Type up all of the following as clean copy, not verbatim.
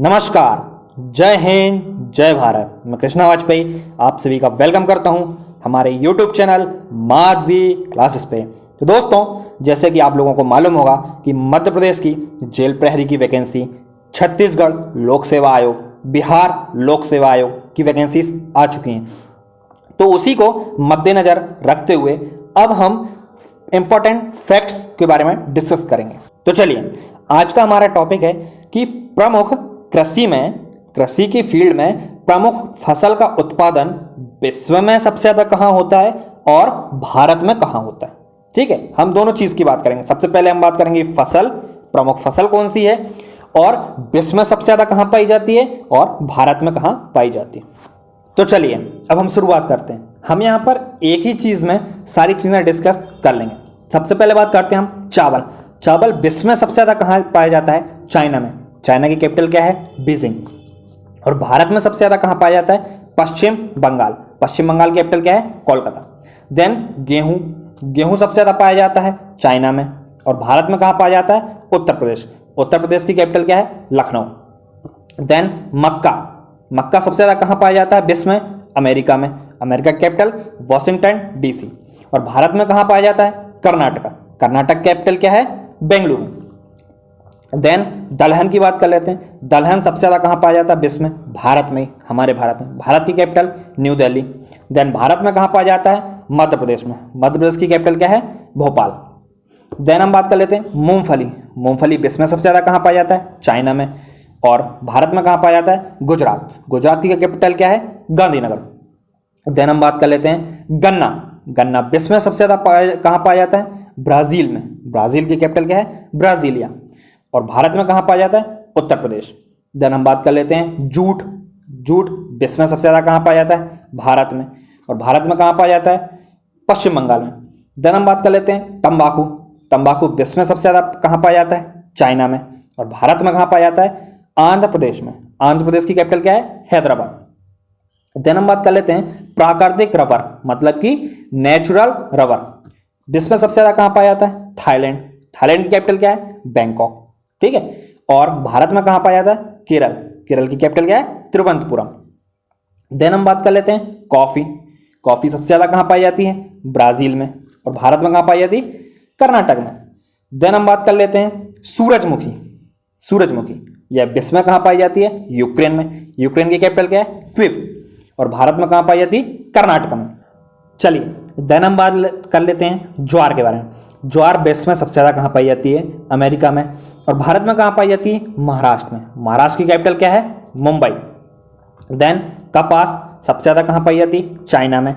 नमस्कार, जय हिंद, जय भारत। मैं कृष्णा वाजपेयी आप सभी का वेलकम करता हूं हमारे YouTube चैनल माधवी क्लासेस पे। तो दोस्तों, जैसे कि आप लोगों को मालूम होगा कि मध्य प्रदेश की जेल प्रहरी की वैकेंसी, छत्तीसगढ़ लोक सेवा आयोग, बिहार लोक सेवा आयोग की वैकेंसीज आ चुकी हैं। तो उसी को मद्देनज़र रखते हुए अब हम इम्पोर्टेंट फैक्ट्स के बारे में डिस्कस करेंगे। तो चलिए, आज का हमारा टॉपिक है कि प्रमुख कृषि की फील्ड में प्रमुख फसल का उत्पादन विश्व में सबसे ज़्यादा कहाँ होता है और भारत में कहाँ होता है। ठीक है, हम दोनों चीज़ की बात करेंगे। सबसे पहले हम बात करेंगे फसल, प्रमुख फसल कौन सी है और विश्व में सबसे ज़्यादा कहाँ पाई जाती है और भारत में कहाँ पाई जाती है। तो चलिए, अब हम शुरुआत करते हैं। हम यहाँ पर एक ही चीज़ में सारी चीज़ें डिस्कस कर लेंगे। सबसे पहले बात करते हैं हम चावल। चावल विश्व में सबसे ज़्यादा कहाँ पाया जाता है? चाइना में। चाइना की कैपिटल क्या है? बीजिंग। और भारत में सबसे ज़्यादा कहाँ पाया जाता है? पश्चिम बंगाल। पश्चिम बंगाल की कैपिटल क्या है? कोलकाता। देन गेहूँ, गेहूँ सबसे ज़्यादा पाया जाता है चाइना में। और भारत में कहाँ पाया जाता है? उत्तर प्रदेश। उत्तर प्रदेश की कैपिटल क्या है? लखनऊ। देन मक्का, मक्का सबसे ज़्यादा कहाँ पाया जाता है विश्व में? अमेरिका में। अमेरिका की कैपिटल वॉशिंगटन डीसी। और भारत में कहाँ पाया जाता है? कर्नाटका। कर्नाटक कैपिटल क्या है? बेंगलुरु। देन दलहन की बात कर लेते हैं। दलहन सबसे ज़्यादा कहाँ पाया जाता है विश्व में? भारत में, हमारे भारत में। भारत की कैपिटल न्यू दिल्ली। देन भारत में कहाँ पाया जाता है? मध्य प्रदेश में। मध्य प्रदेश की कैपिटल क्या है? भोपाल। देन हम बात कर लेते हैं मूंगफली। मूंगफली विश्व में सबसे ज़्यादा कहाँ पाया जाता है? चाइना में। और भारत में कहाँ पाया जाता है? गुजरात। गुजरात की कैपिटल क्या है? गांधीनगर। देन हम बात कर लेते हैं गन्ना। गन्ना विश्व में सबसे ज़्यादा कहाँ पाया जाता है? ब्राज़ील में। ब्राज़ील की कैपिटल क्या है? ब्राज़ीलिया। और भारत में कहाँ पाया जाता है? उत्तर प्रदेश। देन हम बात कर लेते हैं जूट। जूट विश्व में सबसे ज़्यादा कहाँ पाया जाता है? भारत में। और भारत में कहाँ पाया जाता है? पश्चिम बंगाल में। देन हम बात कर लेते हैं तंबाकू। तंबाकू विश्व में सबसे ज़्यादा कहाँ पाया जाता है? चाइना में। और भारत में कहाँ पाया जाता है? आंध्र प्रदेश में। आंध्र प्रदेश की कैपिटल क्या है? हैदराबाद। देन हम बात कर लेते हैं प्राकृतिक रबर, मतलब कि नेचुरल रबर। विश्व में सबसे ज़्यादा कहाँ पाया जाता है? थाईलैंड। थाईलैंड की कैपिटल क्या है? बैंकॉक। ठीक है। और भारत में कहाँ पाया जाता है? केरल। केरल की कैपिटल क्या है? तिरुवनंतपुरम। देन हम बात कर लेते हैं कॉफ़ी। कॉफ़ी सबसे ज़्यादा कहाँ पाई जाती है? ब्राज़ील में। और भारत में कहाँ पाई जाती है? कर्नाटक में। देन हम बात कर लेते हैं सूरजमुखी। सूरजमुखी यह विश्व में कहाँ पाई जाती है? यूक्रेन में। यूक्रेन की कैपिटल क्या है? क्विव। और भारत में कहाँ पाई जाती है? कर्नाटक में। चलिए, देन हम बात कर लेते हैं ज्वार के बारे में। ज्वार विश्व में सबसे ज़्यादा कहाँ पाई जाती है? अमेरिका में। और भारत में कहाँ पाई जाती है? महाराष्ट्र में। महाराष्ट्र की कैपिटल क्या है? मुंबई। देन कपास सबसे ज़्यादा कहाँ पाई जाती है? चाइना में।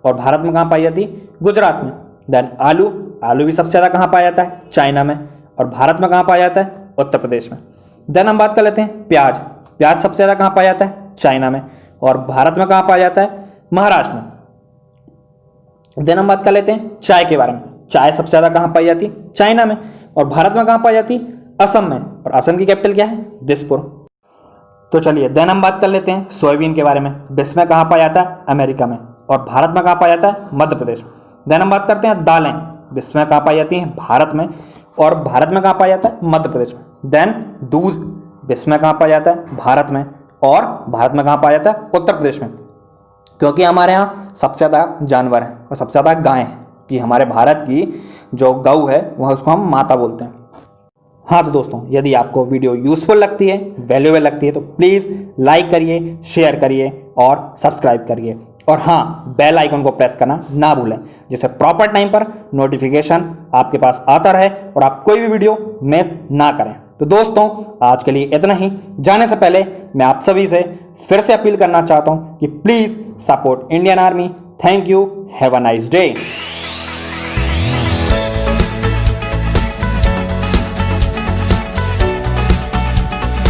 और भारत में कहाँ पाई जाती है? गुजरात में। देन आलू, आलू भी सबसे ज़्यादा कहाँ पाया जाता है? चाइना में। और भारत में कहाँ पाया जाता है? उत्तर प्रदेश में। देन हम बात कर लेते हैं प्याज। प्याज सबसे ज़्यादा कहाँ पाया जाता है? चाइना में। और भारत में कहाँ पाया जाता है? महाराष्ट्र में। देन हम बात कर लेते हैं चाय के बारे में। चाय सबसे ज़्यादा कहाँ पाई जाती है? चाइना में। और भारत में कहाँ पाई जाती है? असम में। और असम की कैपिटल क्या है? दिसपुर। तो चलिए, देन हम बात कर लेते हैं सोयाबीन के बारे में। विश्व में कहाँ पाया जाता है? अमेरिका में। और भारत में कहाँ पाया जाता है? मध्य प्रदेश। देन हम बात करते हैं दालें। विश्व में कहाँ पाई जाती हैं? भारत में। और भारत में कहाँ पाया जाता है? मध्य प्रदेश में। देन दूध विश्व में कहाँ पाया जाता है? भारत में। और भारत में कहाँ पाया जाता है? उत्तर प्रदेश में। क्योंकि हमारे यहाँ सबसे ज़्यादा जानवर हैं और सबसे ज़्यादा गाय हैं, कि हमारे भारत की जो गऊ है वह उसको हम माता बोलते हैं। हाँ, तो दोस्तों, यदि आपको वीडियो यूज़फुल लगती है, वैल्यूएबल लगती है, तो प्लीज़ लाइक करिए, शेयर करिए और सब्सक्राइब करिए। और हाँ, बेल आइकन को प्रेस करना ना भूलें, जिससे प्रॉपर टाइम पर नोटिफिकेशन आपके पास आता रहे और आप कोई भी वीडियो मिस ना करें। तो दोस्तों, आज के लिए इतना ही। जाने से पहले मैं आप सभी से फिर से अपील करना चाहता हूँ कि please support Indian army. Thank you. Have a nice day.